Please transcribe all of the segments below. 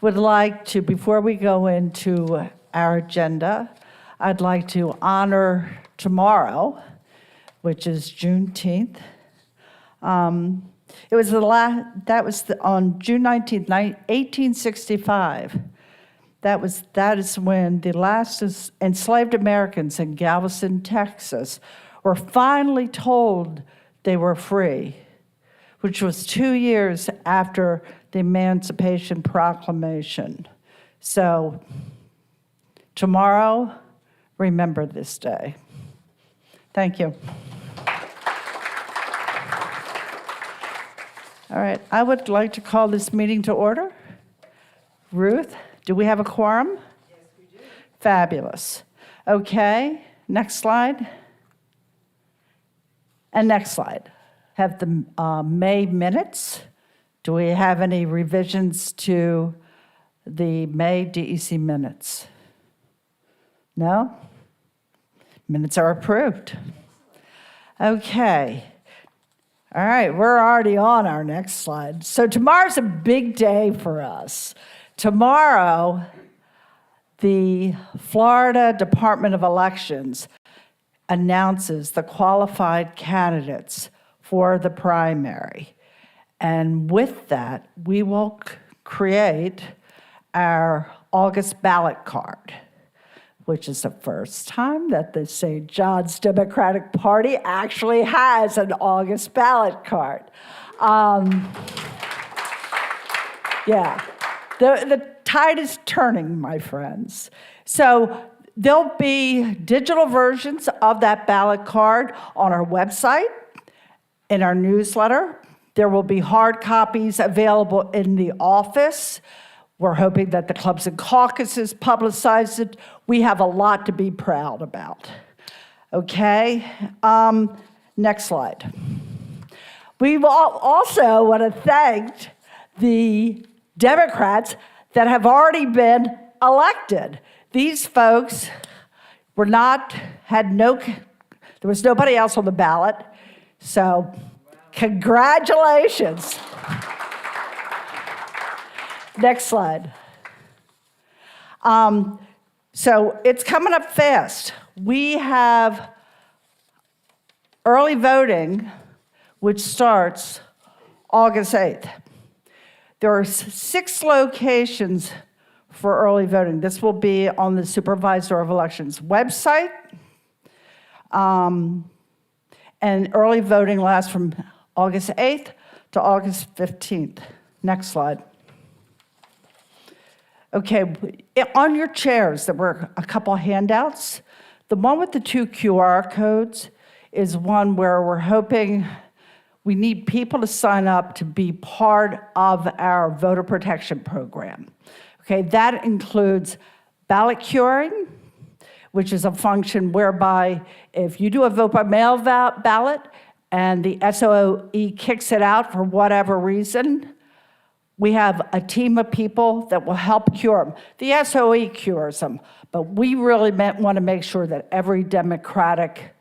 would like to, before we go into our agenda, I'd like to honor tomorrow, which is Juneteenth. It was on June 19th, 1865. That is when the last enslaved Americans in Galveston, Texas, were finally told they were free, which was 2 years after the Emancipation Proclamation. So tomorrow, remember this day. Thank you. All right, I would like to call this meeting to order. Ruth, do we have a quorum? Yes, we do. Fabulous. Okay, next slide. And next slide. Have the May minutes. Do we have any revisions to the May DEC minutes? No? Minutes are approved. Okay. All right, we're already on our next slide. So tomorrow's a big day for us. Tomorrow, the Florida Department of Elections announces the qualified candidates for the primary. And with that, we will create our August ballot card, which is the first time that the St. John's Democratic Party actually has an August ballot card. Yeah, the tide is turning, my friends. So there'll be digital versions of that ballot card on our website, in our newsletter. There will be hard copies available in the office. We're hoping that the clubs and caucuses publicize it. We have a lot to be proud about. Okay, next slide. We also want to thank the Democrats that have already been elected. These folks there was nobody else on the ballot, so congratulations. Next slide. So it's coming up fast. We have early voting, which starts August 8th. There are 6 locations for early voting. This will be on the Supervisor of Elections website. And early voting lasts from August 8th to August 15th. Next slide. Okay, on your chairs, there were a couple handouts. The one with the 2 QR codes is one where we're hoping we need people to sign up to be part of our voter protection program. Okay, that includes ballot curing, which is a function whereby if you do a vote by mail ballot and the SOE kicks it out for whatever reason, we have a team of people that will help cure them. The SOE cures them, but we really want to make sure that every Democratic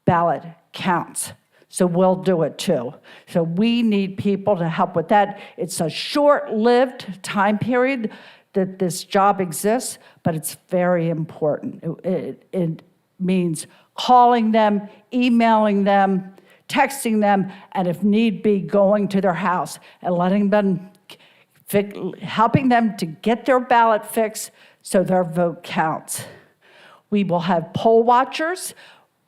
ballot counts. So we'll do it too. So we need people to help with that. It's a short-lived time period that this job exists, but it's very important. It means calling them, emailing them, texting them, and if need be, going to their house and helping them to get their ballot fixed so their vote counts. We will have poll watchers,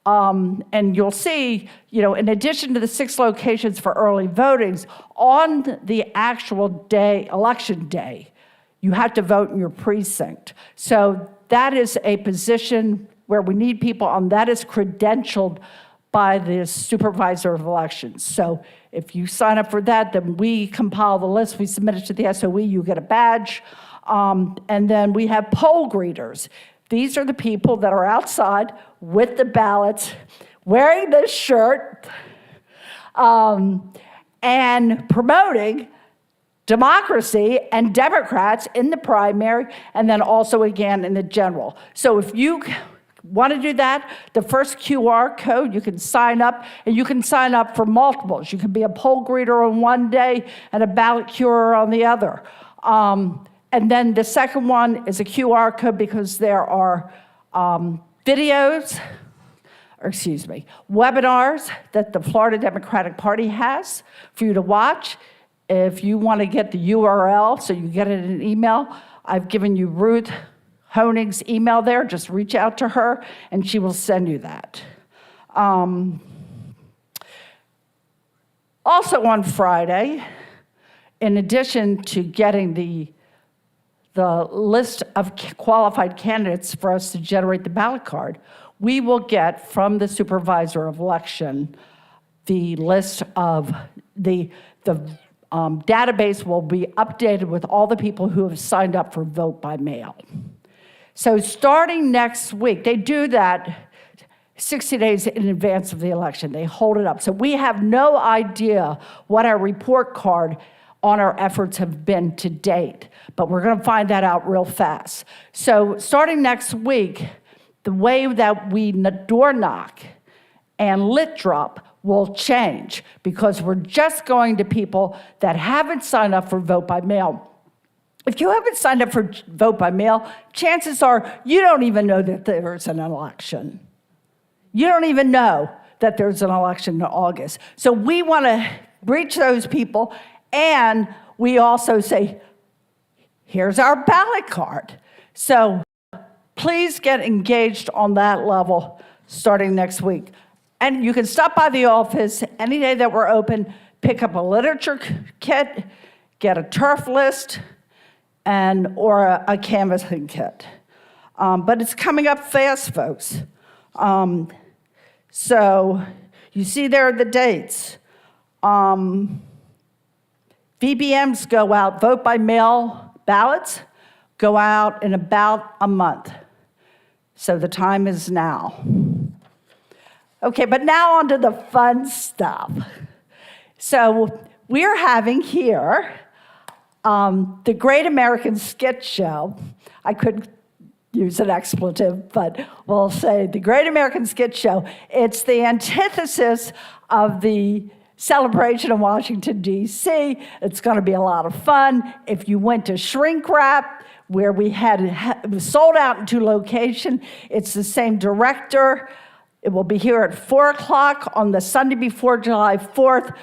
and you'll see, in addition to the 6 locations for early votings, on the actual day, election day, you have to vote in your precinct. So that is a position where we need people on. That is credentialed by the Supervisor of Elections. So if you sign up for that, then we compile the list, we submit it to the SOE, you get a badge. And then we have poll greeters. These are the people that are outside with the ballots, wearing this shirt, and promoting democracy and Democrats in the primary, and then also again in the general. So if you want to do that, the first QR code, you can sign up, and you can sign up for multiples. You can be a poll greeter on one day and a ballot curer on the other. And then the second one is a QR code because there are webinars that the Florida Democratic Party has for you to watch. If you want to get the URL so you get it in an email, I've given you Ruth Honig's email there. Just reach out to her and she will send you that. Also on Friday, in addition to getting the list of qualified candidates for us to generate the ballot card, we will get from the supervisor of election the list of the database will be updated with all the people who have signed up for vote by mail. So starting next week, they do that 60 days in advance of the election. They hold it up. So we have no idea what our report card on our efforts have been to date, but we're going to find that out real fast. So starting next week, the way that we door knock and lit drop will change because we're just going to people that haven't signed up for vote by mail. If you haven't signed up for vote by mail, chances are you don't even know that there's an election. You don't even know that there's an election in August. So we want to reach those people, and we also say, here's our ballot card. So please get engaged on that level starting next week. And you can stop by the office any day that we're open, pick up a literature kit, get a turf list, or a canvassing kit. But it's coming up fast, folks. So you see there are the dates. VBMs go out, vote by mail ballots go out in about a month. So the time is now. Okay, but now on to the fun stuff. So we're having here the Great American Skit Show. I could use an expletive, but we'll say the Great American Skit Show. It's the antithesis of the celebration in Washington, D.C. It's going to be a lot of fun. If you went to Shrink Wrap, where it was sold out in 2 locations, it's the same director. It will be here at 4 o'clock on the Sunday before July 4th.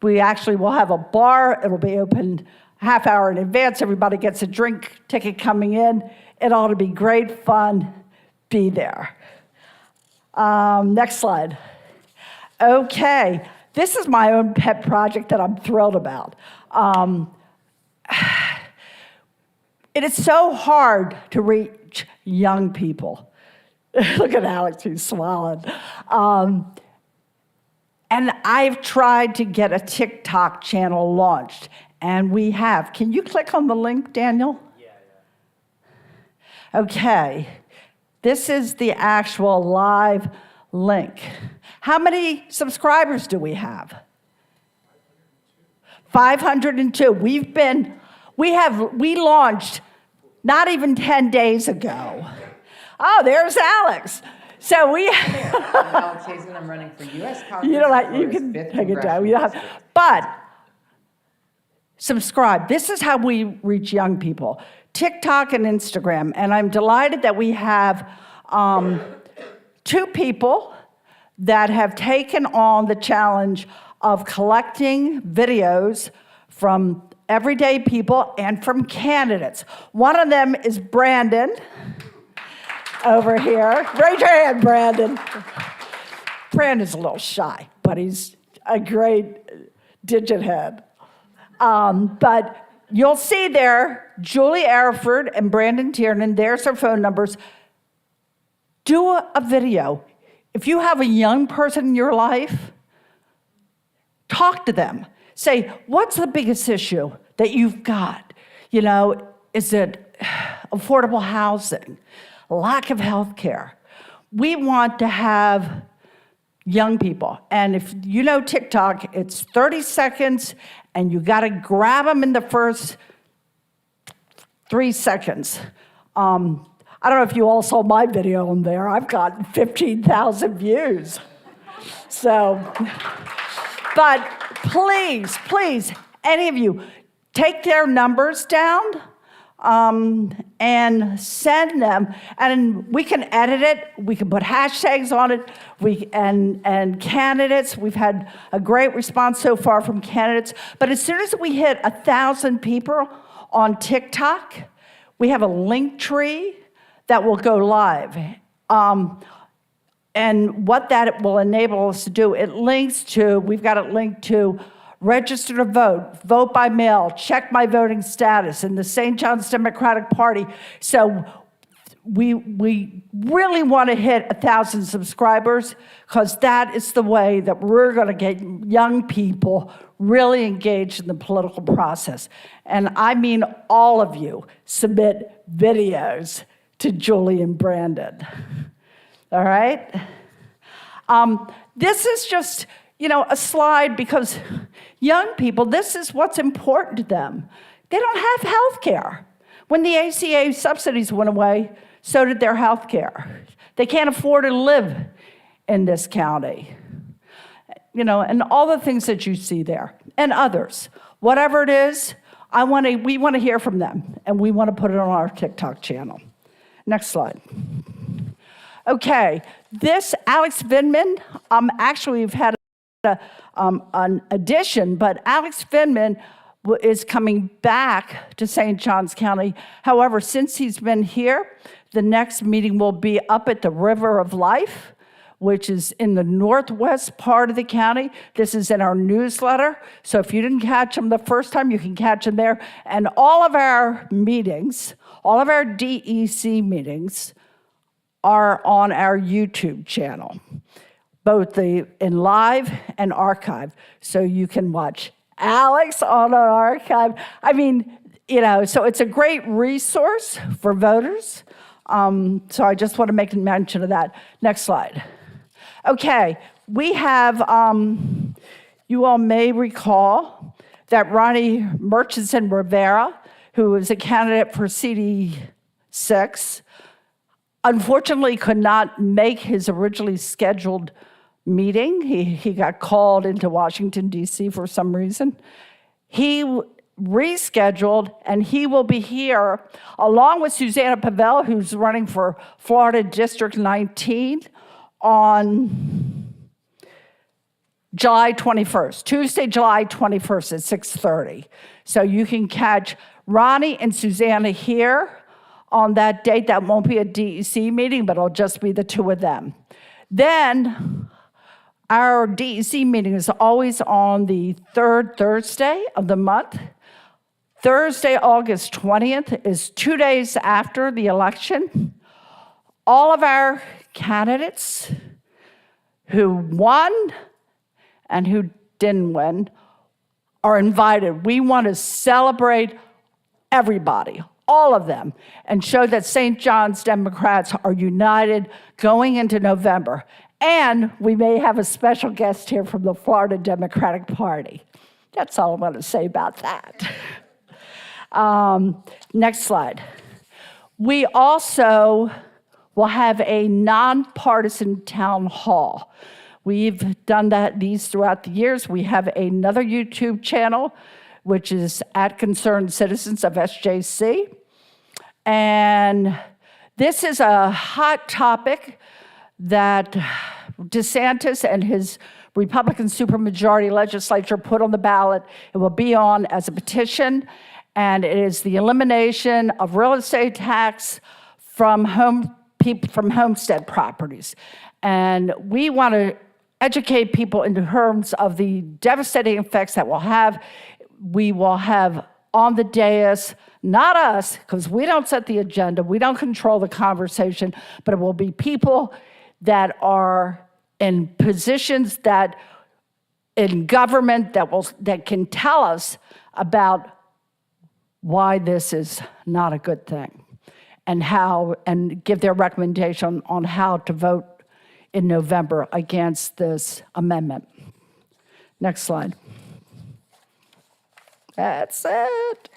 We actually will have a bar. It'll be open half hour in advance. Everybody gets a drink ticket coming in. It ought to be great fun. Be there. Next slide. Okay, this is my own pet project that I'm thrilled about. It is so hard to reach young people. Look at Alex, who's swallowed. And I've tried to get a TikTok channel launched, and we have. Can you click on the link, Daniel? Yeah. Okay. This is the actual live link. How many subscribers do we have? 502. We launched not even 10 days ago. Oh, there's Alex. So we. I'm Alex Hazen. I'm running for U.S. Congress. You can take it down. But subscribe. This is how we reach young people. TikTok and Instagram. And I'm delighted that we have 2 people that have taken on the challenge of collecting videos from everyday people and from candidates. One of them is Brandon over here. Raise your hand, Brandon. Brandon's a little shy, but he's a great digit head. But you'll see there, Julie Araford and Brandon Tiernan, there's their phone numbers. Do a video. If you have a young person in your life, talk to them. Say, what's the biggest issue that you've got? Is it affordable housing? Lack of health care? We want to have young people. And if you know TikTok, it's 30 seconds, and you got to grab them in the first 3 seconds. I don't know if you all saw my video on there. I've got 15,000 views. So, but please, any of you, take their numbers down. and send them. And we can edit it. We can put hashtags on it. And candidates, we've had a great response so far from candidates. But as soon as we hit 1,000 people on TikTok, we have a link tree that will go live. And what that will enable us to do, we've got it linked to register to vote, vote by mail, check my voting status in the St. John's Democratic Party. So we really want to hit 1,000 subscribers, because that is the way that we're going to get young people really engaged in the political process. And I mean all of you submit videos to Julie and Brandon. All right? This is just, a slide because young people, this is what's important to them. They don't have health care. When the ACA subsidies went away, so did their health care. They can't afford to live in this county. And all the things that you see there, and others. Whatever it is, we want to hear from them, and we want to put it on our TikTok channel. Next slide. Okay, this Alex Vindman, actually we've had an addition, but Alex Vindman is coming back to St. Johns County. However, since he's been here, the next meeting will be up at the River of Life, which is in the northwest part of the county. This is in our newsletter. So if you didn't catch him the first time, you can catch him there. And all of our meetings, all of our DEC meetings are on our YouTube channel, both in live and archive. So you can watch Alex on our archive. So it's a great resource for voters. So I just want to make a mention of that. Next slide. Okay, we have, you all may recall that Ronnie Murchison Rivera, who is a candidate for CD6, unfortunately could not make his originally scheduled meeting. He got called into Washington, D.C. for some reason. He rescheduled, and he will be here along with Susanna Pavel, who's running for Florida District 19 on July 21st, Tuesday, July 21st at 6:30. So you can catch Ronnie and Susanna here on that date. That won't be a DEC meeting, but it'll just be the two of them. Then our DEC meeting is always on the third Thursday of the month. Thursday, August 20th is 2 days after the election. All of our candidates who won and who didn't win are invited. We want to celebrate everybody, all of them, and show that St. John's Democrats are united going into November. And we may have a special guest here from the Florida Democratic Party. That's all I want to say about that. Next slide. We also will have a nonpartisan town hall. We've done these throughout the years. We have another YouTube channel, which is at Concerned Citizens of SJC. And this is a hot topic that DeSantis and his Republican supermajority legislature put on the ballot. It will be on as a petition, and it is the elimination of real estate tax from homestead properties. And we want to educate people in terms of the devastating effects that we'll have. We will have on the dais, not us, because we don't set the agenda, we don't control the conversation, but it will be people that are in positions that in government that can tell us about why this is not a good thing, and give their recommendation on how to vote in November against this amendment. Next slide. That's it.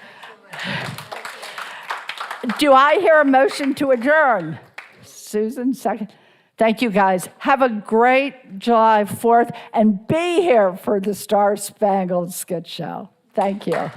Do I hear a motion to adjourn? Susan, second. Thank you, guys. Have a great July 4th, and be here for the Star Spangled Skit Show. Thank you.